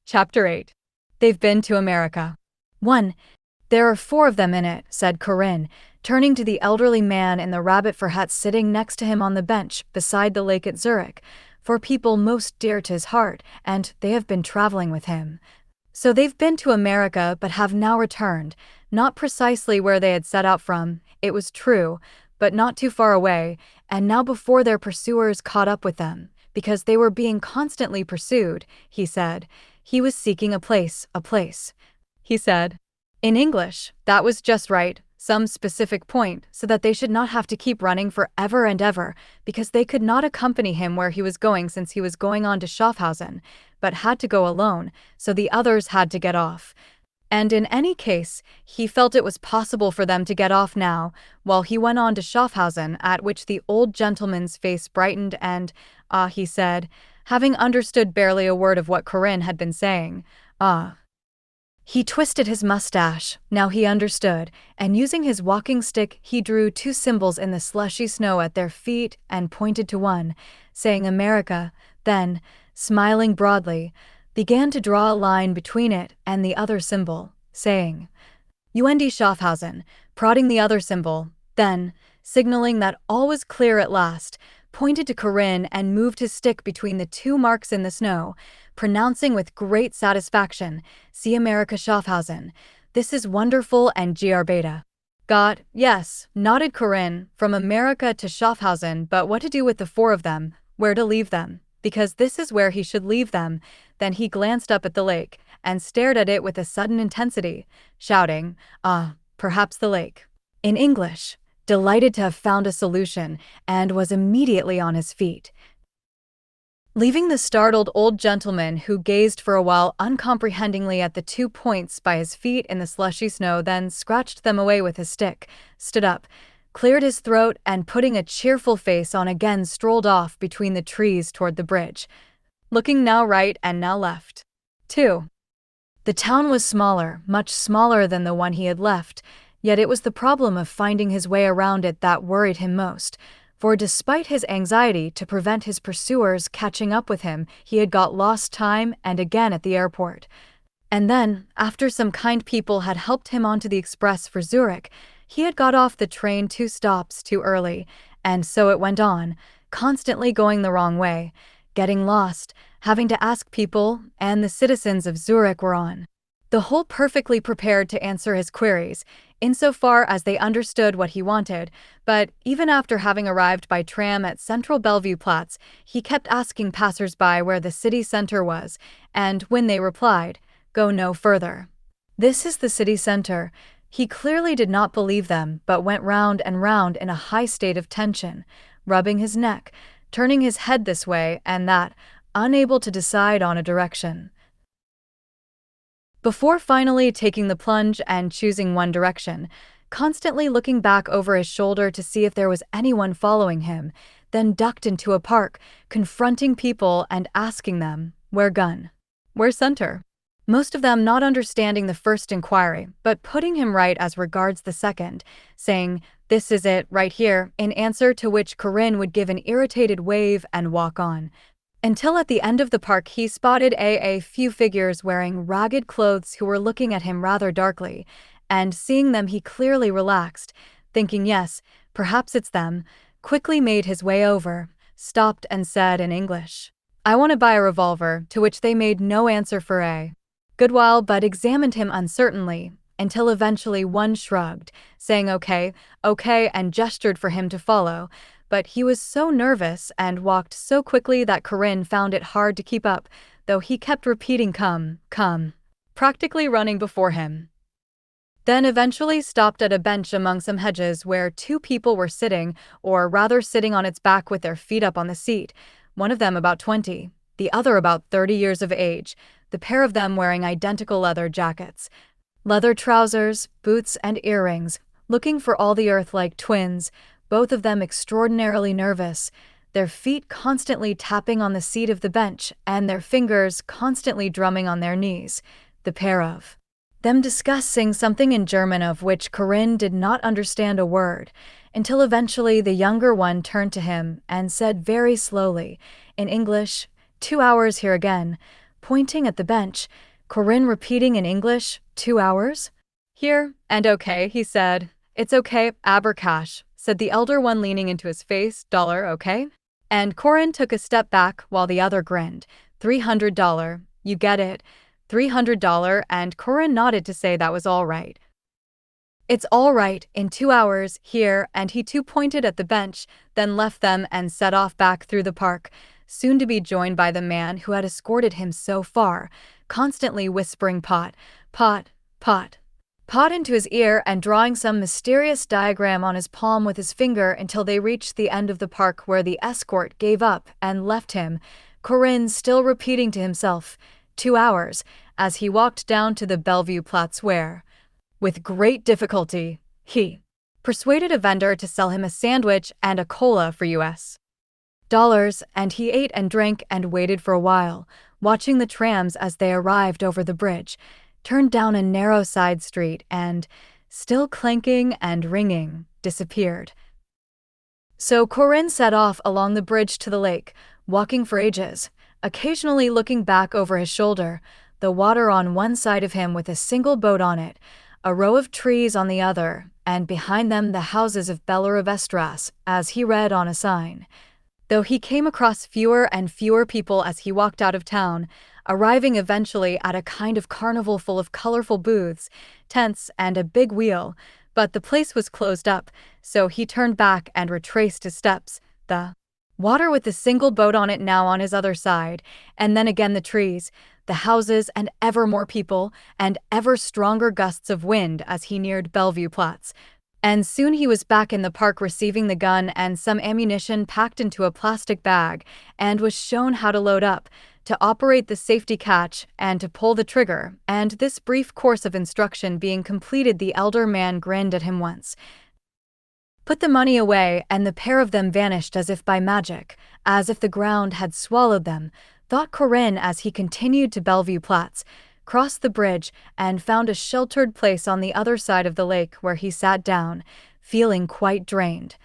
Chapter 8. They've been to America. 1. There are 4 of them in it, said Korin, turning to the elderly man in the rabbit fur hat sitting next to him on the bench beside the lake at Zurich, 4 people most dear to his heart, and they have been traveling with him. So they've been to America but have now returned, not precisely where they had set out from, it was true, but not too far away, and now before their pursuers caught up with them, because they were being constantly pursued, he said. He was seeking a place. He said. In English, that was just right, some specific point, so that they should not have to keep running for ever and ever, because they could not accompany him where he was going since he was going on to Schaffhausen, but had to go alone, so the others had to get off. And in any case, he felt it was possible for them to get off now, while he went on to Schaffhausen, at which the old gentleman's face brightened and, he said, having understood barely a word of what Korin had been saying, He twisted his mustache, now he understood, and using his walking stick he drew 2 symbols in the slushy snow at their feet and pointed to one, saying America, then, smiling broadly, began to draw a line between it and the other symbol, saying, UND Schaffhausen, prodding the other symbol, then, signaling that all was clear at last, pointed to Korin and moved his stick between the 2 marks in the snow, pronouncing with great satisfaction, See America Schaffhausen, this is wonderful and gr beta. Got, yes, nodded Korin, from America to Schaffhausen, but what to do with the 4 of them, where to leave them, because this is where he should leave them. Then he glanced up at the lake, and stared at it with a sudden intensity, shouting, perhaps the lake. In English, delighted to have found a solution, and was immediately on his feet. Leaving the startled old gentleman who gazed for a while uncomprehendingly at the 2 points by his feet in the slushy snow, then scratched them away with his stick, stood up, cleared his throat, and putting a cheerful face on again strolled off between the trees toward the bridge, looking now right and now left. 2. The town was smaller, much smaller than the one he had left, yet it was the problem of finding his way around it that worried him most, for despite his anxiety to prevent his pursuers catching up with him, he had got lost time and again at the airport. And then, after some kind people had helped him onto the express for Zurich, he had got off the train 2 stops too early, and so it went on, constantly going the wrong way, getting lost, having to ask people, and the citizens of Zurich were on the whole perfectly prepared to answer his queries, insofar as they understood what he wanted, but even after having arrived by tram at Central Bellevue Platz, he kept asking passers-by where the city center was, and when they replied, go no further. This is the city center. He clearly did not believe them, but went round and round in a high state of tension, rubbing his neck, turning his head this way and that, unable to decide on a direction. Before finally taking the plunge and choosing one direction, constantly looking back over his shoulder to see if there was anyone following him, then ducked into a park, confronting people and asking them, where gun? Where center? Most of them not understanding the first inquiry, but putting him right as regards the second, saying, this is it, right here, in answer to which Korin would give an irritated wave and walk on. Until at the end of the park he spotted a few figures wearing ragged clothes who were looking at him rather darkly, and seeing them he clearly relaxed, thinking yes, perhaps it's them, quickly made his way over, stopped and said in English, I want to buy a revolver, to which they made no answer for a good while but examined him uncertainly, until eventually one shrugged, saying okay, and gestured for him to follow, but he was so nervous and walked so quickly that Korin found it hard to keep up, though he kept repeating come, practically running before him. Then eventually stopped at a bench among some hedges where 2 people were sitting, or rather sitting on its back with their feet up on the seat, one of them about 20, the other about 30 years of age, the pair of them wearing identical leather jackets, leather trousers, boots and earrings, looking for all the earth like twins, both of them extraordinarily nervous, their feet constantly tapping on the seat of the bench and their fingers constantly drumming on their knees, the pair of them discussing something in German of which Korin did not understand a word, until eventually the younger one turned to him and said very slowly, in English, 2 hours here again, pointing at the bench. Korin repeating in English, 2 hours? Here, and okay, he said. It's okay, Abercash, said the elder one leaning into his face, dollar, okay? And Korin took a step back while the other grinned. $300, you get it. $300, and Korin nodded to say that was all right. It's all right, in 2 hours, here, and he too pointed at the bench, then left them and set off back through the park, soon to be joined by the man who had escorted him so far, constantly whispering pot, pot, pot, pot into his ear and drawing some mysterious diagram on his palm with his finger until they reached the end of the park where the escort gave up and left him, Korin still repeating to himself, 2 hours, as he walked down to the Bellevue Platz where, with great difficulty, he persuaded a vendor to sell him a sandwich and a cola for US dollars, and he ate and drank and waited for a while, watching the trams as they arrived over the bridge, turned down a narrow side street and, still clanking and ringing, disappeared. So Korin set off along the bridge to the lake, walking for ages, occasionally looking back over his shoulder, the water on one side of him with a single boat on it, a row of trees on the other, and behind them the houses of Belleravestras, as he read on a sign. Though he came across fewer and fewer people as he walked out of town, arriving eventually at a kind of carnival full of colorful booths, tents, and a big wheel, but the place was closed up, so he turned back and retraced his steps, the water with the single boat on it now on his other side, and then again the trees, the houses, and ever more people, and ever stronger gusts of wind as he neared Bellevue Platz. And soon he was back in the park receiving the gun and some ammunition packed into a plastic bag, and was shown how to load up, to operate the safety catch, and to pull the trigger, and this brief course of instruction being completed, the elder man grinned at him once, put the money away, and the pair of them vanished as if by magic, as if the ground had swallowed them, thought Korin as he continued to Bellevue Platz, crossed the bridge, and found a sheltered place on the other side of the lake where he sat down, feeling quite drained,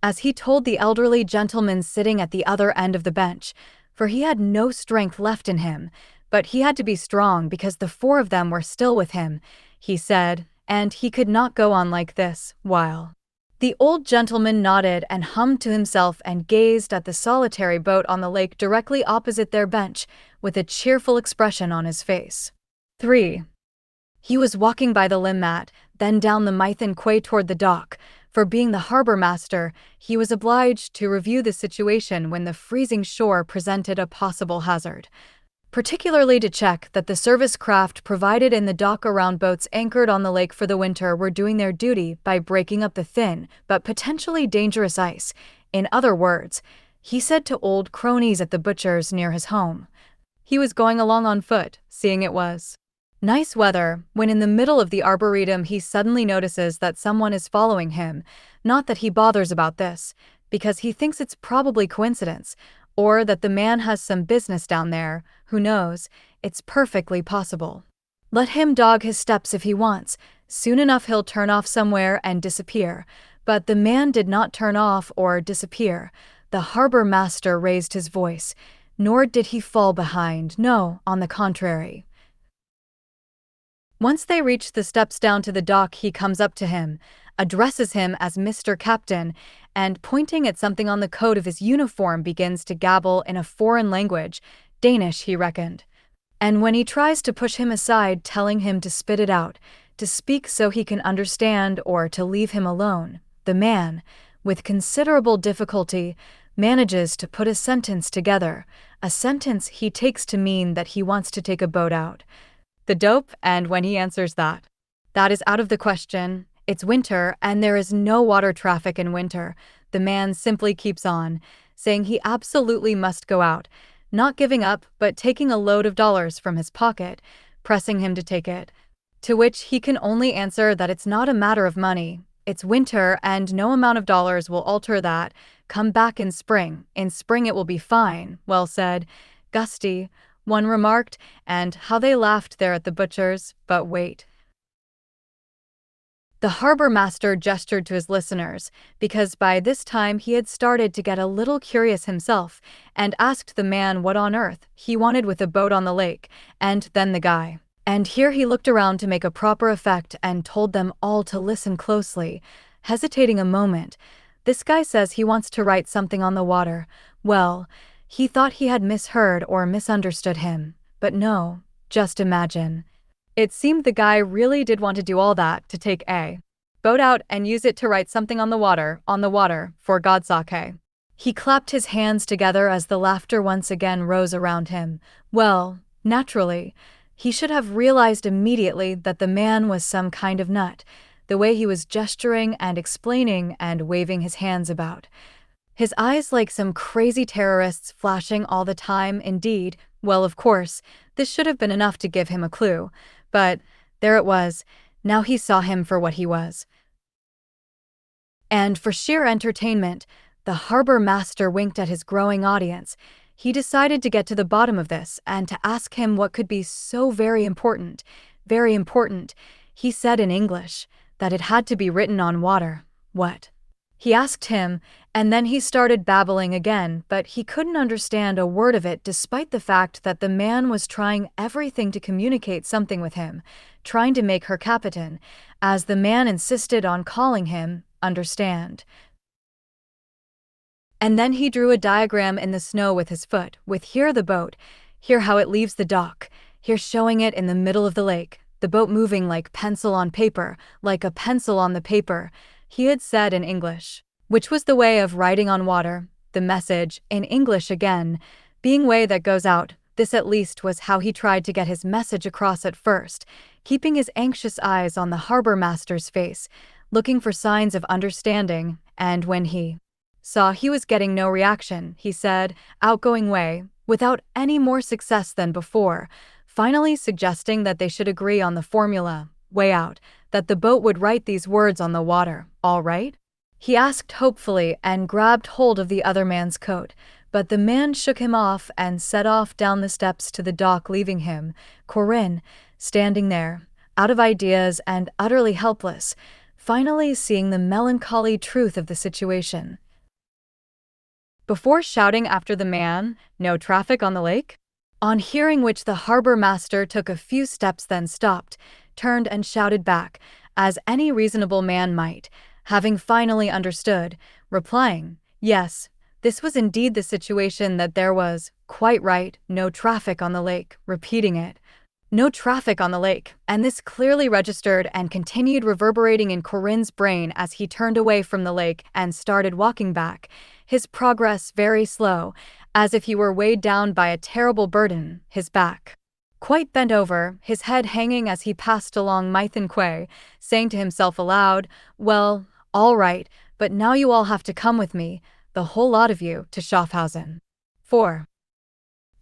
as he told the elderly gentleman sitting at the other end of the bench, for he had no strength left in him, but he had to be strong because the 4 of them were still with him, he said, and he could not go on like this, while the old gentleman nodded and hummed to himself and gazed at the solitary boat on the lake directly opposite their bench, with a cheerful expression on his face. 3. He was walking by the Limmat, then down the Mythen Quay toward the dock, for being the harbor master, he was obliged to review the situation when the freezing shore presented a possible hazard, particularly to check that the service craft provided in the dock around boats anchored on the lake for the winter were doing their duty by breaking up the thin but potentially dangerous ice. In other words, he said to old cronies at the butcher's near his home. He was going along on foot, seeing it was nice weather, when in the middle of the arboretum he suddenly notices that someone is following him, not that he bothers about this, because he thinks it's probably coincidence, or that the man has some business down there, who knows, it's perfectly possible. Let him dog his steps if he wants, soon enough he'll turn off somewhere and disappear. But the man did not turn off or disappear. The harbor master raised his voice, nor did he fall behind, no, on the contrary. Once they reach the steps down to the dock, he comes up to him, addresses him as Mr. Captain, and pointing at something on the coat of his uniform begins to gabble in a foreign language, Danish he reckoned. And when he tries to push him aside, telling him to spit it out, to speak so he can understand or to leave him alone, the man, with considerable difficulty, manages to put a sentence together, a sentence he takes to mean that he wants to take a boat out. The dope, and when he answers that is out of the question. It's winter, and there is no water traffic in winter. The man simply keeps on, saying he absolutely must go out, not giving up, but taking a load of dollars from his pocket, pressing him to take it. To which he can only answer that it's not a matter of money. It's winter, and no amount of dollars will alter that. Come back in spring. In spring it will be fine. Well said, Gusty, one remarked, and how they laughed there at the butcher's. But wait. The harbor master gestured to his listeners, because by this time he had started to get a little curious himself, and asked the man what on earth he wanted with a boat on the lake, and then the guy. And here he looked around to make a proper effect and told them all to listen closely, hesitating a moment. This guy says he wants to write something on the water. Well, he thought he had misheard or misunderstood him, but no, just imagine. It seemed the guy really did want to do all that to take a boat out and use it to write something on the water, for God's sake. He clapped his hands together as the laughter once again rose around him. Well, naturally, he should have realized immediately that the man was some kind of nut, the way he was gesturing and explaining and waving his hands about. His eyes like some crazy terrorists flashing all the time. Indeed, well, of course, this should have been enough to give him a clue. But there it was. Now he saw him for what he was. And for sheer entertainment, the harbor master winked at his growing audience. He decided to get to the bottom of this and to ask him what could be so very important. Very important, he said in English, that it had to be written on water. What? He asked him, and then he started babbling again, but he couldn't understand a word of it despite the fact that the man was trying everything to communicate something with him, trying to make her captain, as the man insisted on calling him, understand. And then he drew a diagram in the snow with his foot, with here the boat, here how it leaves the dock, here showing it in the middle of the lake, the boat moving like pencil on paper, like a pencil on the paper, he had said in English, which was the way of writing on water, the message, in English again, being way that goes out. This at least was how he tried to get his message across at first, keeping his anxious eyes on the harbor master's face, looking for signs of understanding, and when he saw he was getting no reaction, he said, outgoing way, without any more success than before, finally suggesting that they should agree on the formula, way out, that the boat would write these words on the water, all right? He asked hopefully and grabbed hold of the other man's coat, but the man shook him off and set off down the steps to the dock, leaving him, Korin, standing there, out of ideas and utterly helpless, finally seeing the melancholy truth of the situation. Before shouting after the man, "No traffic on the lake?" On hearing which the harbor master took a few steps, then stopped, turned and shouted back, as any reasonable man might, having finally understood, replying, yes, this was indeed the situation, that there was, quite right, no traffic on the lake, repeating it, no traffic on the lake, and this clearly registered and continued reverberating in Korin's brain as he turned away from the lake and started walking back, his progress very slow, as if he were weighed down by a terrible burden, his back quite bent over, his head hanging as he passed along Mythen Quay, saying to himself aloud, well, all right, but now you all have to come with me, the whole lot of you, to Schaffhausen. 4.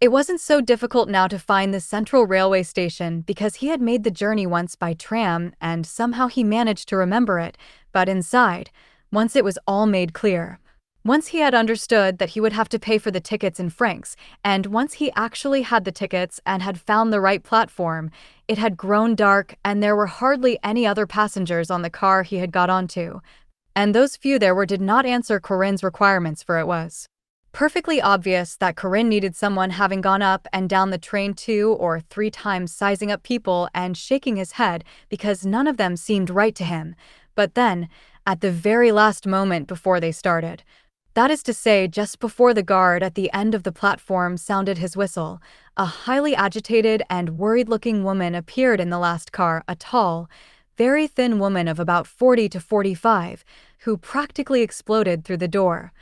It wasn't so difficult now to find the central railway station because he had made the journey once by tram and somehow he managed to remember it, but inside, once it was all made clear. Once he had understood that he would have to pay for the tickets in francs, and once he actually had the tickets and had found the right platform, it had grown dark and there were hardly any other passengers on the car he had got onto. And those few there were did not answer Korin's requirements, for it was perfectly obvious that Korin needed someone having gone up and down the train 2 or 3 times, sizing up people and shaking his head because none of them seemed right to him. But then, at the very last moment before they started, that is to say, just before the guard at the end of the platform sounded his whistle, a highly agitated and worried-looking woman appeared in the last car, a tall, very thin woman of about 40 to 45, who practically exploded through the door.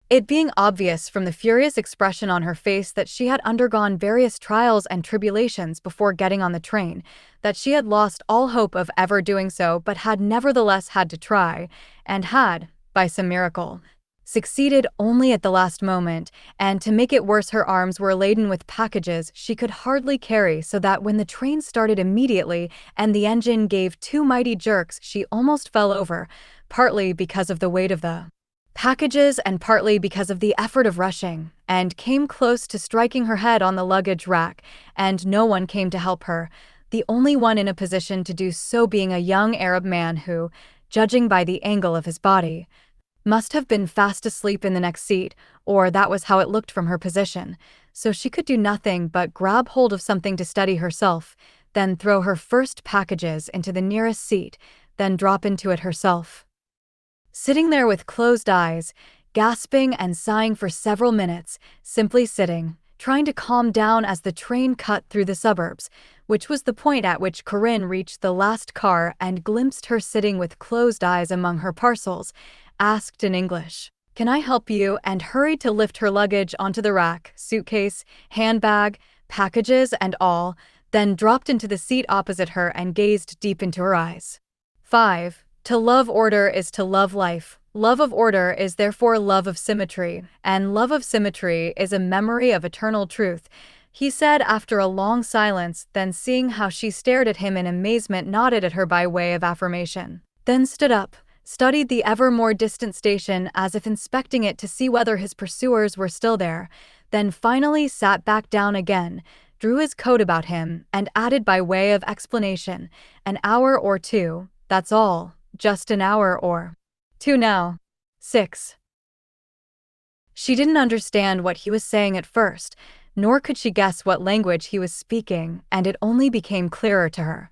It being obvious from the furious expression on her face that she had undergone various trials and tribulations before getting on the train, that she had lost all hope of ever doing so but had nevertheless had to try, and had, by some miracle, succeeded only at the last moment, and to make it worse her arms were laden with packages she could hardly carry, so that when the train started immediately and the engine gave 2 mighty jerks she almost fell over, partly because of the weight of the packages and partly because of the effort of rushing, and came close to striking her head on the luggage rack, and no one came to help her. the only one in a position to do so being a young Arab man who, judging by the angle of his body, must have been fast asleep in the next seat, or that was how it looked from her position, so she could do nothing but grab hold of something to steady herself, then throw her first packages into the nearest seat, then drop into it herself. Sitting there with closed eyes, gasping and sighing for several minutes, simply sitting, trying to calm down as the train cut through the suburbs, which was the point at which Korin reached the last car and glimpsed her sitting with closed eyes among her parcels, asked in English, "Can I help you?" and hurried to lift her luggage onto the rack, suitcase, handbag, packages and all, then dropped into the seat opposite her and gazed deep into her eyes. 5. To love order is to love life. Love of order is therefore love of symmetry, and love of symmetry is a memory of eternal truth, he said after a long silence, then seeing how she stared at him in amazement nodded at her by way of affirmation. Then stood up, studied the ever more distant station as if inspecting it to see whether his pursuers were still there, then finally sat back down again, drew his coat about him, and added by way of explanation, "An hour or two, that's all, just an hour or two now." 6. She didn't understand what he was saying at first, nor could she guess what language he was speaking, and it only became clearer to her.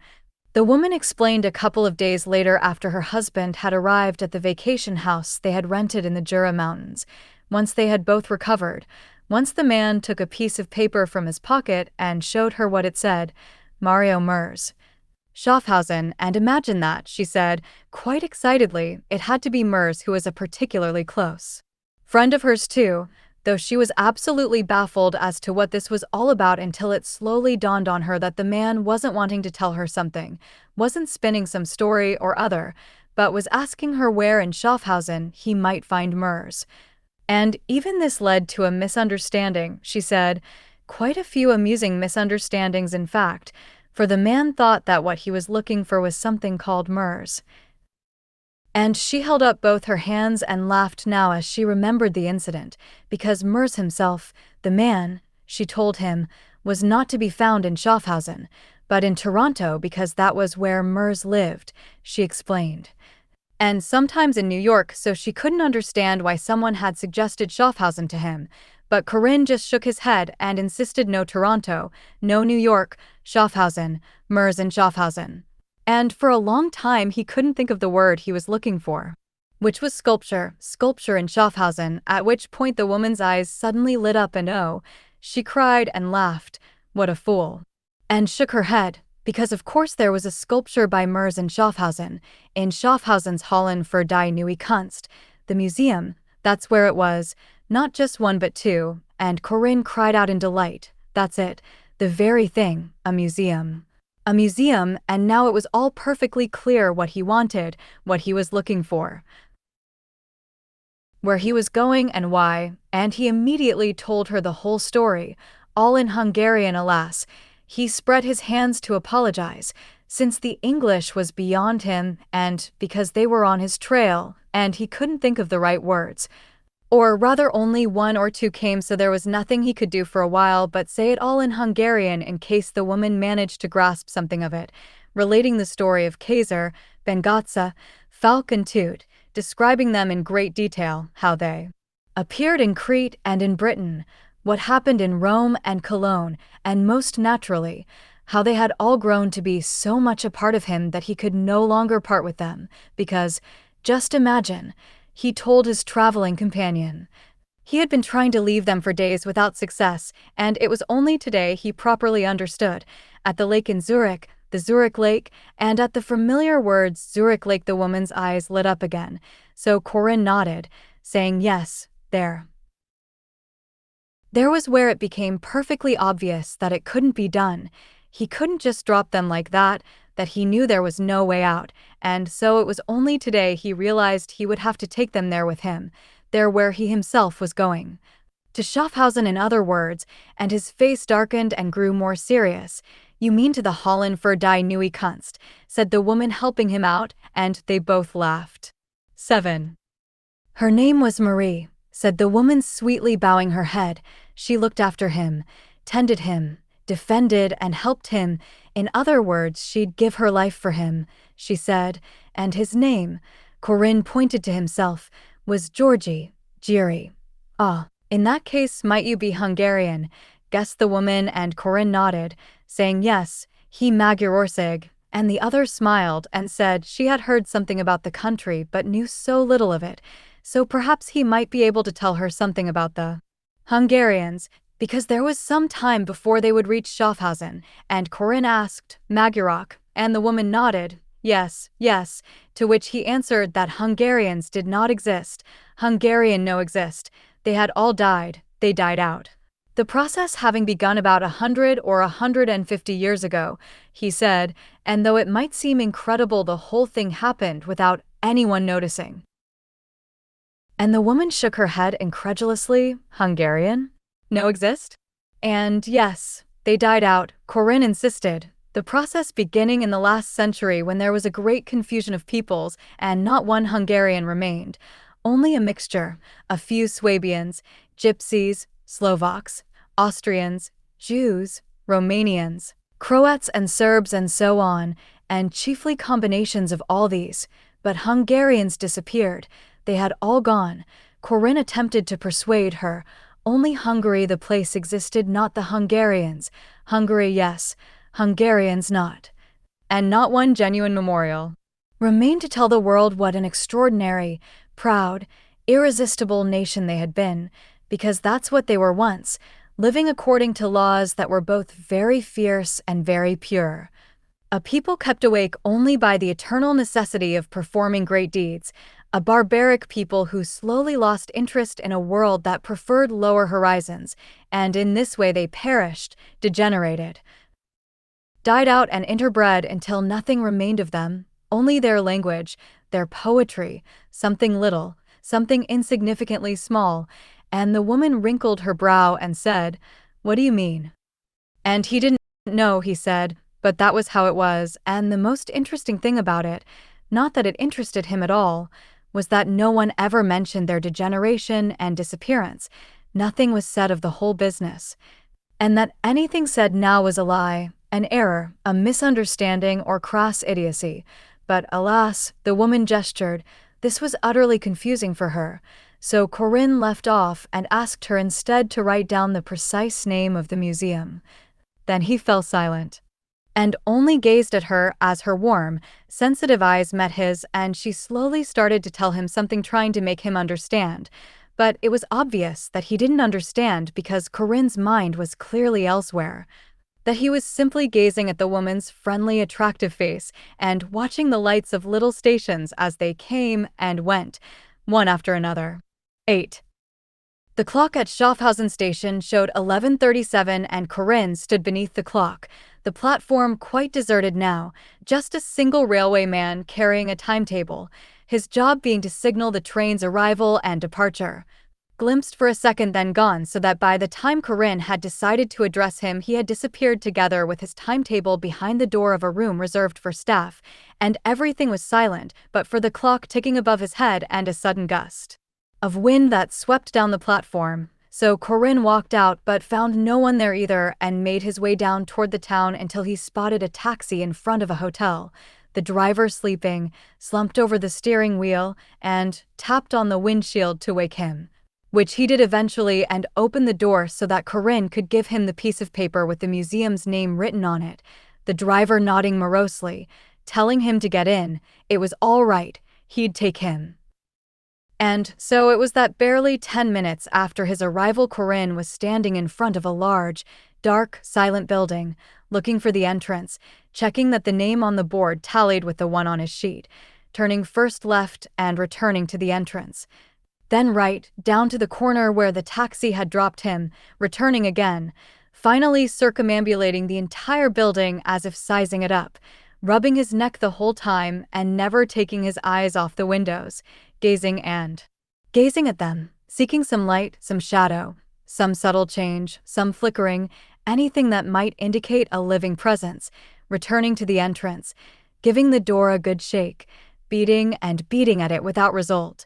The woman explained a couple of days later after her husband had arrived at the vacation house they had rented in the Jura Mountains. Once they had both recovered, once the man took a piece of paper from his pocket and showed her what it said, Mario Mers. Schaffhausen, and imagine that, she said, quite excitedly, it had to be Mers who was a particularly close friend of hers too, though she was absolutely baffled as to what this was all about until it slowly dawned on her that the man wasn't wanting to tell her something, wasn't spinning some story or other, but was asking her where in Schaffhausen he might find Mers. And even this led to a misunderstanding, she said, quite a few amusing misunderstandings in fact, for the man thought that what he was looking for was something called Mers. And she held up both her hands and laughed now as she remembered the incident, because Mers himself, the man, she told him, was not to be found in Schaffhausen, but in Toronto because that was where Mers lived, she explained. And sometimes in New York, so she couldn't understand why someone had suggested Schaffhausen to him, but Korin just shook his head and insisted no Toronto, no New York, Schaffhausen, Mers in Schaffhausen. And for a long time he couldn't think of the word he was looking for, which was sculpture in Schaffhausen, at which point the woman's eyes suddenly lit up and oh, she cried and laughed, what a fool, and shook her head, because of course there was a sculpture by Mers in Schaffhausen's Hallen für die Neue Kunst, the museum, that's where it was, not just one but two, and Korin cried out in delight, that's it, the very thing, a museum. A museum, and now it was all perfectly clear what he wanted, what he was looking for, where he was going and why, and he immediately told her the whole story, all in Hungarian alas. He spread his hands to apologize, since the English was beyond him and because they were on his trail, and he couldn't think of the right words. Or rather only one or two came, so there was nothing he could do for a while but say it all in Hungarian in case the woman managed to grasp something of it, relating the story of Kaiser, Bengazza, Falk and Toot, describing them in great detail, how they appeared in Crete and in Britain, what happened in Rome and Cologne, and most naturally, how they had all grown to be so much a part of him that he could no longer part with them, because, just imagine, he told his traveling companion. He had been trying to leave them for days without success, and it was only today he properly understood. At the lake in Zurich, the Zurich Lake, and at the familiar words Zurich Lake the woman's eyes lit up again, so Korin nodded, saying yes, there. There was where it became perfectly obvious that it couldn't be done. He couldn't just drop them like that he knew there was no way out, and so it was only today he realized he would have to take them there with him, there where he himself was going. To Schaffhausen in other words, and his face darkened and grew more serious. You mean to the Hallen für die Neue Kunst, said the woman helping him out, and they both laughed. 7. Her name was Marie, said the woman sweetly bowing her head. She looked after him, tended him, defended and helped him. In other words, she'd give her life for him, she said, and his name, Korin pointed to himself, was Gyuri. Ah, in that case might you be Hungarian, guessed the woman, and Korin nodded, saying yes, he Magyarország, and the other smiled and said she had heard something about the country but knew so little of it, so perhaps he might be able to tell her something about the Hungarians, because there was some time before they would reach Schaffhausen, and Korin asked, Magyarok, and the woman nodded, yes, to which he answered that Hungarians did not exist, Hungarian no exist, they had all died, they died out. The process having begun about 100 or 150 years ago, he said, and though it might seem incredible, the whole thing happened without anyone noticing. And the woman shook her head incredulously. Hungarian? No exist? And yes, they died out, Korin insisted, the process beginning in the last century when there was a great confusion of peoples and not one Hungarian remained, only a mixture, a few Swabians, Gypsies, Slovaks, Austrians, Jews, Romanians, Croats and Serbs and so on, and chiefly combinations of all these, but Hungarians disappeared, they had all gone. Korin attempted to persuade her, only Hungary the place existed, not the Hungarians, Hungary yes, Hungarians not. And not one genuine memorial remained to tell the world what an extraordinary, proud, irresistible nation they had been, because that's what they were once, living according to laws that were both very fierce and very pure. A people kept awake only by the eternal necessity of performing great deeds, a barbaric people who slowly lost interest in a world that preferred lower horizons, and in this way they perished, degenerated, died out and interbred until nothing remained of them, only their language, their poetry, something little, something insignificantly small, and the woman wrinkled her brow and said, What do you mean? And he didn't know, he said, but that was how it was, and the most interesting thing about it, not that it interested him at all, was that no one ever mentioned their degeneration and disappearance, nothing was said of the whole business, and that anything said now was a lie, an error, a misunderstanding or crass idiocy. But alas, the woman gestured, this was utterly confusing for her, so Korin left off and asked her instead to write down the precise name of the museum. Then he fell silent, and only gazed at her as her warm, sensitive eyes met his, and she slowly started to tell him something, trying to make him understand. But it was obvious that he didn't understand because Korin's mind was clearly elsewhere, that he was simply gazing at the woman's friendly, attractive face and watching the lights of little stations as they came and went, one after another. 8. The clock at Schaffhausen station showed 11:37 and Korin stood beneath the clock, the platform quite deserted now, just a single railway man carrying a timetable, his job being to signal the train's arrival and departure. Glimpsed for a second, then gone, so that by the time Korin had decided to address him he had disappeared together with his timetable behind the door of a room reserved for staff, and everything was silent but for the clock ticking above his head and a sudden gust of wind that swept down the platform. So Korin walked out but found no one there either and made his way down toward the town until he spotted a taxi in front of a hotel, the driver sleeping, slumped over the steering wheel, and tapped on the windshield to wake him, which he did eventually, and opened the door so that Korin could give him the piece of paper with the museum's name written on it, the driver nodding morosely, telling him to get in, it was all right, he'd take him. And so it was that barely 10 minutes after his arrival Korin was standing in front of a large, dark, silent building, looking for the entrance, checking that the name on the board tallied with the one on his sheet, turning first left and returning to the entrance, then right, down to the corner where the taxi had dropped him, returning again, finally circumambulating the entire building as if sizing it up, rubbing his neck the whole time and never taking his eyes off the windows, gazing at them, seeking some light, some shadow, some subtle change, some flickering, anything that might indicate a living presence, returning to the entrance, giving the door a good shake, beating and beating at it without result,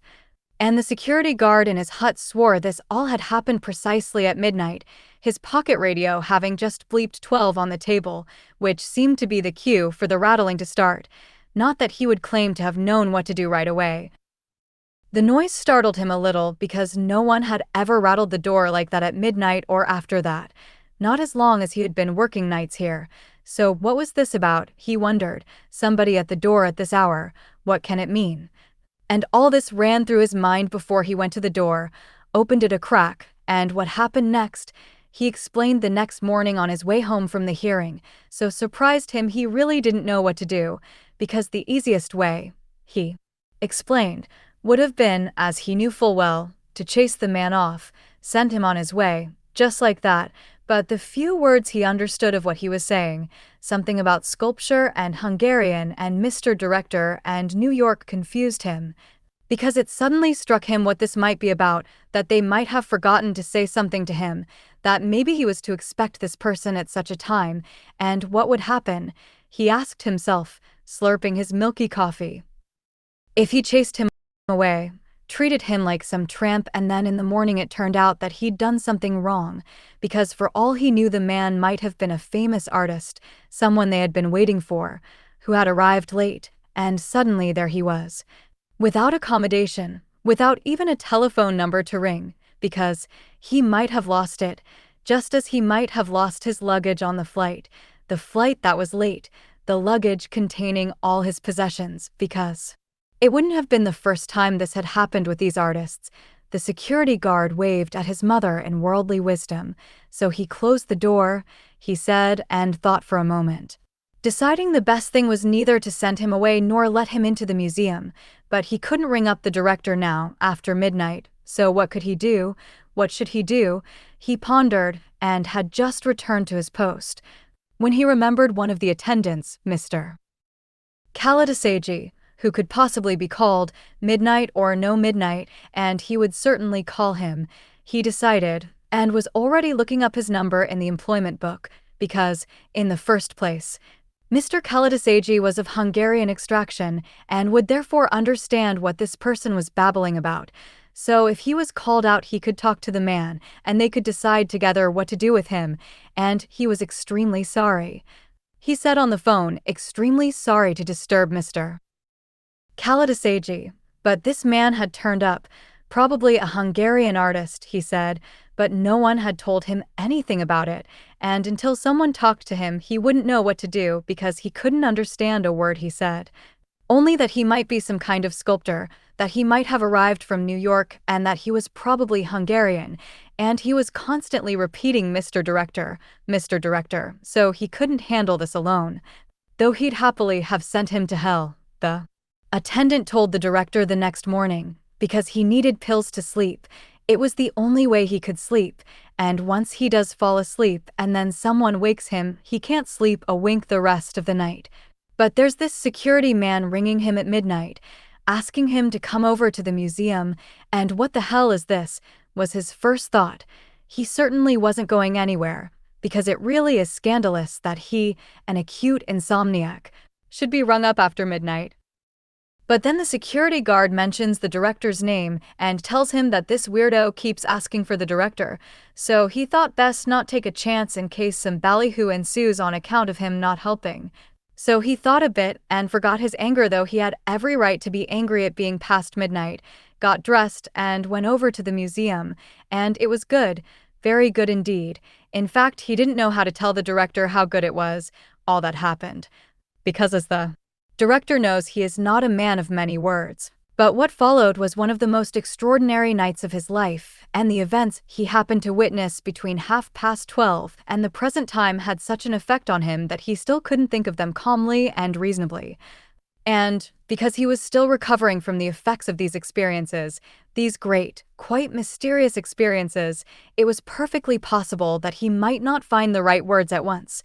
And the security guard in his hut swore this all had happened precisely at midnight, his pocket radio having just bleeped 12 on the table, which seemed to be the cue for the rattling to start. Not that he would claim to have known what to do right away. The noise startled him a little because no one had ever rattled the door like that at midnight or after that, not as long as he had been working nights here. So what was this about, he wondered. Somebody at the door at this hour, what can it mean? And all this ran through his mind before he went to the door, opened it a crack, and what happened next, he explained the next morning on his way home from the hearing, so surprised him he really didn't know what to do, because the easiest way, he explained, would have been, as he knew full well, to chase the man off, send him on his way, just like that, but the few words he understood of what he was saying, something about sculpture and Hungarian and Mr. Director and New York, confused him, because it suddenly struck him what this might be about, that they might have forgotten to say something to him, that maybe he was to expect this person at such a time, and what would happen, he asked himself, slurping his milky coffee. If he chased him away, treated him like some tramp, and then in the morning it turned out that he'd done something wrong, because for all he knew the man might have been a famous artist, someone they had been waiting for, who had arrived late, and suddenly there he was, without accommodation, without even a telephone number to ring, because he might have lost it, just as he might have lost his luggage on the flight that was late, the luggage containing all his possessions, because it wouldn't have been the first time this had happened with these artists. The security guard waved at his mother in worldly wisdom, so he closed the door, he said, and thought for a moment, deciding the best thing was neither to send him away nor let him into the museum, but he couldn't ring up the director now, after midnight, so what could he do? What should he do? He pondered, and had just returned to his post, when he remembered one of the attendants, Mr. Kalidasagi, who could possibly be called, midnight or no midnight, and he would certainly call him, he decided, and was already looking up his number in the employment book, because, in the first place, Mr. Kalidasagi was of Hungarian extraction, and would therefore understand what this person was babbling about. So if he was called out he could talk to the man, and they could decide together what to do with him, and he was extremely sorry. He said on the phone, extremely sorry to disturb Mr. Kalidasagi, but this man had turned up, probably a Hungarian artist, he said, but no one had told him anything about it, and until someone talked to him he wouldn't know what to do because he couldn't understand a word he said. Only that he might be some kind of sculptor, that he might have arrived from New York, and that he was probably Hungarian, and he was constantly repeating Mr. Director, so he couldn't handle this alone. Though he'd happily have sent him to hell, the attendant told the director the next morning, because he needed pills to sleep. It was the only way he could sleep, and once he does fall asleep and then someone wakes him, he can't sleep a wink the rest of the night. But there's this security man ringing him at midnight, asking him to come over to the museum, and what the hell is this, was his first thought. He certainly wasn't going anywhere, because it really is scandalous that he, an acute insomniac, should be rung up after midnight. But then the security guard mentions the director's name and tells him that this weirdo keeps asking for the director, so he thought best not take a chance in case some ballyhoo ensues on account of him not helping. So he thought a bit and forgot his anger, though he had every right to be angry at being past midnight, got dressed and went over to the museum, and it was good, very good indeed. In fact, he didn't know how to tell the director how good it was, all that happened, because as the director knows, he is not a man of many words. But what followed was one of the most extraordinary nights of his life, and the events he happened to witness between 12:30 and the present time had such an effect on him that he still couldn't think of them calmly and reasonably. And, because he was still recovering from the effects of these experiences, these great, quite mysterious experiences, it was perfectly possible that he might not find the right words at once,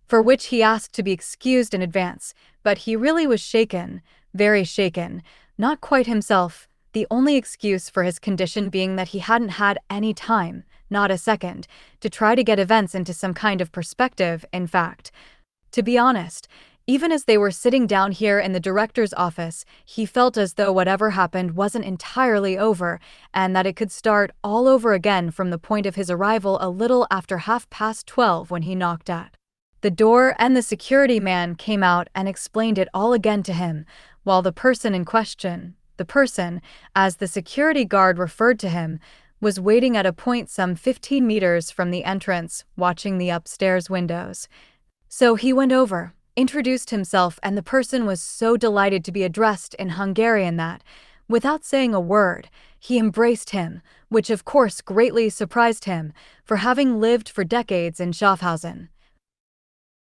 for which he asked to be excused in advance, but he really was shaken, very shaken, not quite himself, the only excuse for his condition being that he hadn't had any time, not a second, to try to get events into some kind of perspective. In fact, to be honest, Even as they were sitting down here in the director's office, he felt as though whatever happened wasn't entirely over, and that it could start all over again from the point of his arrival a little after 12:30 when he knocked at the door, and the security man came out and explained it all again to him, while the person in question, the person, as the security guard referred to him, was waiting at a point some 15 meters from the entrance, watching the upstairs windows. So he went over, introduced himself, and the person was so delighted to be addressed in Hungarian that, without saying a word, he embraced him, which of course greatly surprised him, for having lived for decades in Schaffhausen.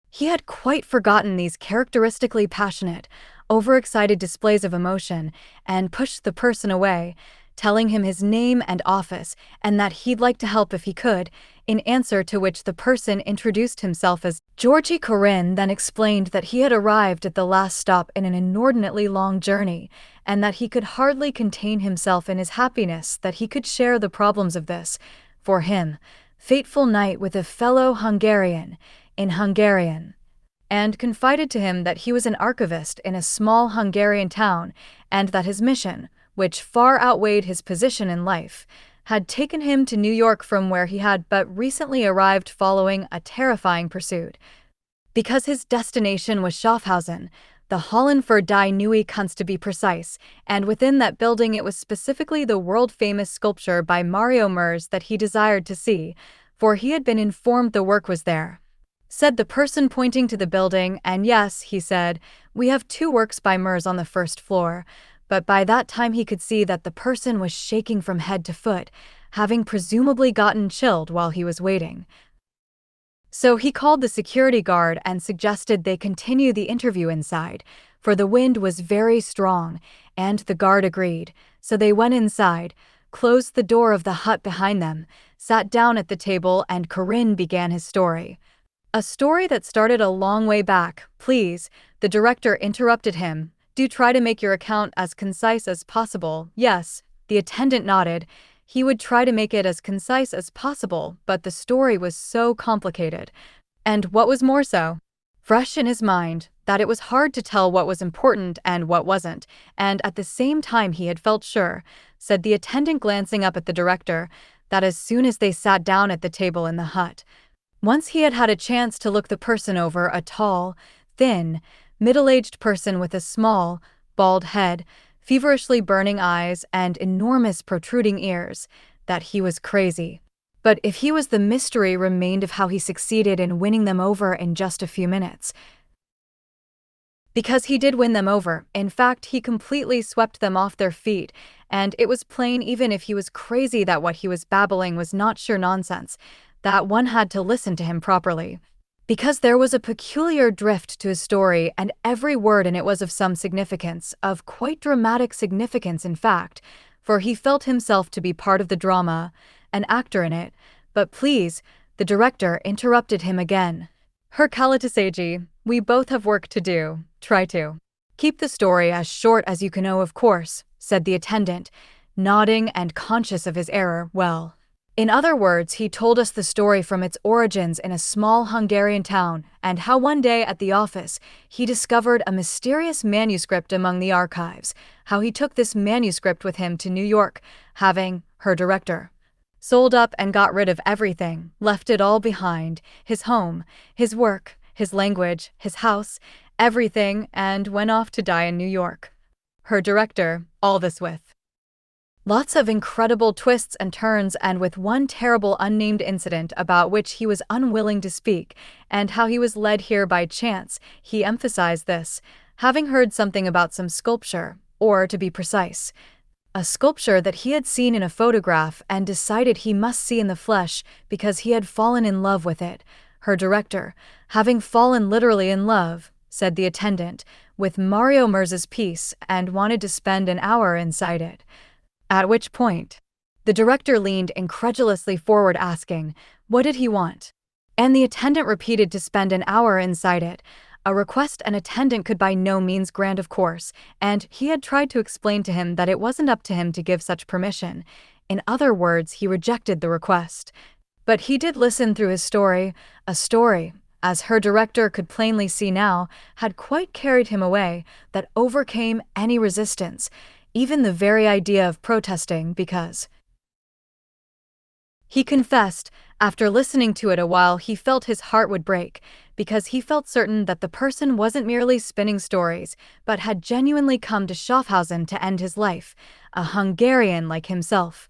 He had quite forgotten these characteristically passionate, overexcited displays of emotion, and pushed the person away, telling him his name and office, and that he'd like to help if he could, in answer to which the person introduced himself as György Korin, then explained that he had arrived at the last stop in an inordinately long journey, and that he could hardly contain himself in his happiness that he could share the problems of this, for him, fateful night with a fellow Hungarian, in Hungarian, and confided to him that he was an archivist in a small Hungarian town, and that his mission, which far outweighed his position in life, had taken him to New York, from where he had but recently arrived following a terrifying pursuit. Because his destination was Schaffhausen, the Hallen für die Neue Kunst to be precise, and within that building it was specifically the world-famous sculpture by Mario Merz that he desired to see, for he had been informed the work was there. Said the person pointing to the building, and yes, he said, we have 2 works by Merz on the first floor. But by that time he could see that the person was shaking from head to foot, having presumably gotten chilled while he was waiting. So he called the security guard and suggested they continue the interview inside, for the wind was very strong, and the guard agreed. So they went inside, closed the door of the hut behind them, sat down at the table, and Korin began his story. A story that started a long way back. Please, the director interrupted him. Do try to make your account as concise as possible. Yes, the attendant nodded. He would try to make it as concise as possible, but the story was so complicated. And what was more so, fresh in his mind, that it was hard to tell what was important and what wasn't, and at the same time he had felt sure, said the attendant glancing up at the director, that as soon as they sat down at the table in the hut, once he had had a chance to look the person over, a tall, thin, middle-aged person with a small, bald head, feverishly burning eyes, and enormous protruding ears, that he was crazy. But if he was, the mystery remained of how he succeeded in winning them over in just a few minutes. Because he did win them over, in fact, he completely swept them off their feet, and it was plain, even if he was crazy, that what he was babbling was not sheer nonsense, that one had to listen to him properly. Because there was a peculiar drift to his story, and every word in it was of some significance, of quite dramatic significance in fact, for he felt himself to be part of the drama, an actor in it. But please, the director interrupted him again. Herr Kalatasegi, we both have work to do. Try to keep the story as short as you can. Oh, of course, said the attendant, nodding and conscious of his error. Well, in other words, he told us the story from its origins in a small Hungarian town, and how one day at the office he discovered a mysterious manuscript among the archives, how he took this manuscript with him to New York, having, her director, sold up and got rid of everything, left it all behind, his home, his work, his language, his house, everything, and went off to die in New York. Her director, all this with lots of incredible twists and turns, and with one terrible unnamed incident about which he was unwilling to speak, and how he was led here by chance. He emphasized this, having heard something about some sculpture, or to be precise, a sculpture that he had seen in a photograph and decided he must see in the flesh because he had fallen in love with it. Her director, having fallen literally in love, said the attendant, with Mario Merz's piece, and wanted to spend an hour inside it. At which point, the director leaned incredulously forward, asking, what did he want? And the attendant repeated to spend an hour inside it, a request an attendant could by no means grant, of course, and he had tried to explain to him that it wasn't up to him to give such permission. In other words, he rejected the request. But he did listen through his story, a story, as her director could plainly see now, had quite carried him away, that overcame any resistance, even the very idea of protesting, because he confessed, after listening to it a while, he felt his heart would break, because he felt certain that the person wasn't merely spinning stories, but had genuinely come to Schaffhausen to end his life, a Hungarian like himself.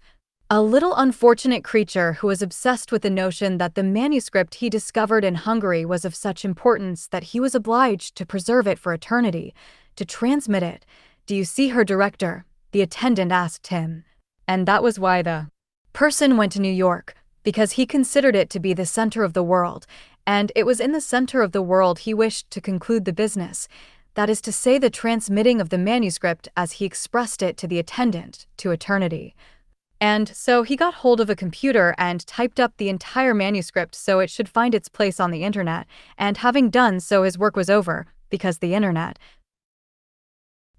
A little unfortunate creature who was obsessed with the notion that the manuscript he discovered in Hungary was of such importance that he was obliged to preserve it for eternity, to transmit it. "Do you see her director?" the attendant asked him. And that was why the person went to New York, because he considered it to be the center of the world, and it was in the center of the world he wished to conclude the business, that is to say the transmitting of the manuscript as he expressed it to the attendant, to eternity. And so he got hold of a computer and typed up the entire manuscript so it should find its place on the internet, and having done so his work was over, because the internet,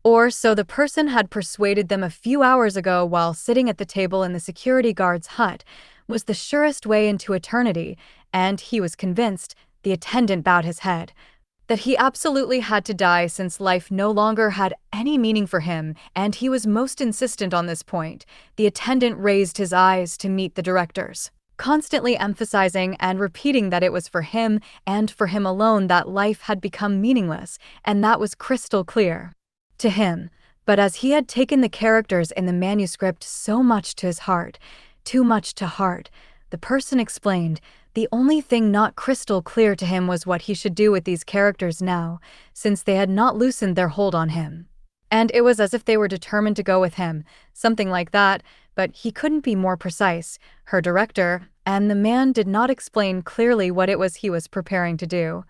or so the person had persuaded them a few hours ago while sitting at the table in the security guard's hut, was the surest way into eternity, and he was convinced, the attendant bowed his head, that he absolutely had to die since life no longer had any meaning for him, and he was most insistent on this point. The attendant raised his eyes to meet the director's, constantly emphasizing and repeating that it was for him, and for him alone, that life had become meaningless, and that was crystal clear to him. But as he had taken the characters in the manuscript so much to his heart, too much to heart, the person explained, the only thing not crystal clear to him was what he should do with these characters now, since they had not loosened their hold on him. And it was as if they were determined to go with him, something like that, but he couldn't be more precise, her director, and the man did not explain clearly what it was he was preparing to do.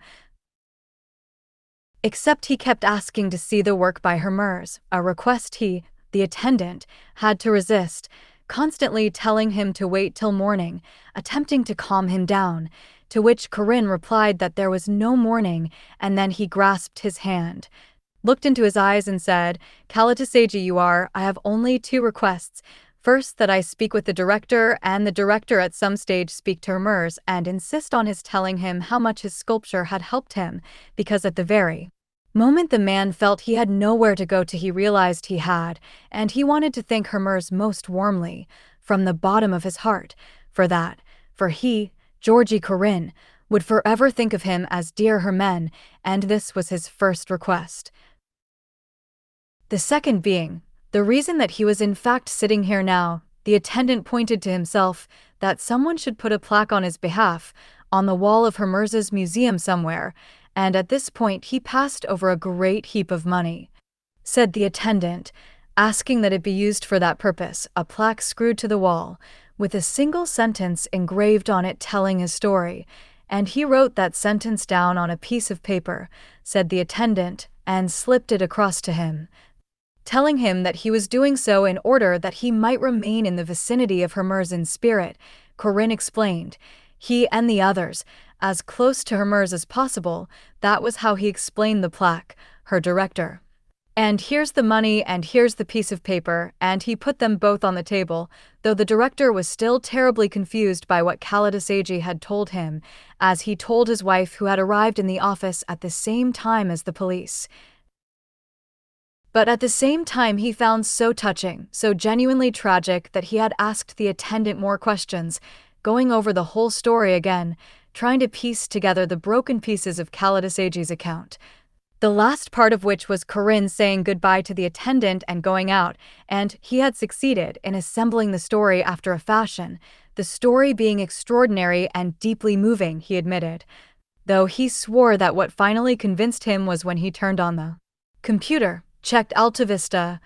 Except he kept asking to see the work by Hermers, a request he, the attendant, had to resist, constantly telling him to wait till morning, attempting to calm him down, to which Korin replied that there was no morning, and then he grasped his hand, looked into his eyes and said, "Kalataseji you are, I have only two requests. First, that I speak with the director, and the director at some stage speak to Hermers and insist on his telling him how much his sculpture had helped him, because at the very moment the man felt he had nowhere to go to he realized he had, and he wanted to thank Hermers most warmly, from the bottom of his heart, for that, for he, György Korin, would forever think of him as dear Hermen, and this was his first request. The second being, the reason that he was in fact sitting here now, the attendant pointed to himself, that someone should put a plaque on his behalf, on the wall of Hermers's museum somewhere, and at this point he passed over a great heap of money, said the attendant, asking that it be used for that purpose, a plaque screwed to the wall, with a single sentence engraved on it telling his story, and he wrote that sentence down on a piece of paper, said the attendant, and slipped it across to him, telling him that he was doing so in order that he might remain in the vicinity of Hermers in spirit. Korin explained, he and the others, as close to Hermers as possible, that was how he explained the plaque, her director. And here's the money and here's the piece of paper, and he put them both on the table, though the director was still terribly confused by what Kalataseji had told him, as he told his wife who had arrived in the office at the same time as the police. But at the same time he found so touching, so genuinely tragic that he had asked the attendant more questions, going over the whole story again, trying to piece together the broken pieces of Kalataseji's account. The last part of which was Korin saying goodbye to the attendant and going out, and he had succeeded in assembling the story after a fashion, the story being extraordinary and deeply moving, he admitted, though he swore that what finally convinced him was when he turned on the computer, checked Alta Vista,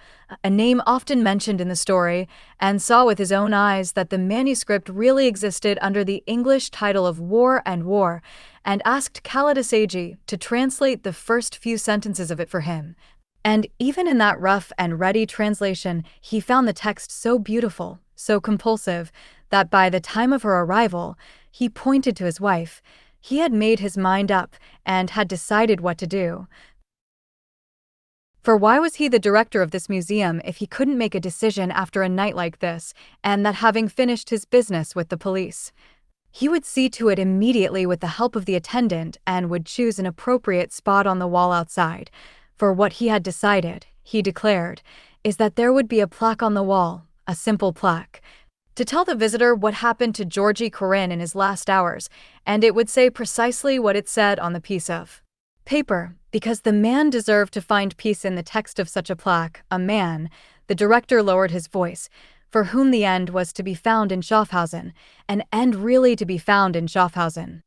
a name often mentioned in the story, and saw with his own eyes that the manuscript really existed under the English title of War and War, and asked Kalataseji to translate the first few sentences of it for him. And even in that rough and ready translation, he found the text so beautiful, so compulsive, that by the time of her arrival, he pointed to his wife. He had made his mind up, and had decided what to do. For why was he the director of this museum if he couldn't make a decision after a night like this, and that having finished his business with the police? He would see to it immediately with the help of the attendant and would choose an appropriate spot on the wall outside. For what he had decided, he declared, is that there would be a plaque on the wall, a simple plaque, to tell the visitor what happened to György Korin in his last hours, and it would say precisely what it said on the piece of paper, because the man deserved to find peace in the text of such a plaque, a man, the director lowered his voice, for whom the end was to be found in Schaffhausen, an end really to be found in Schaffhausen.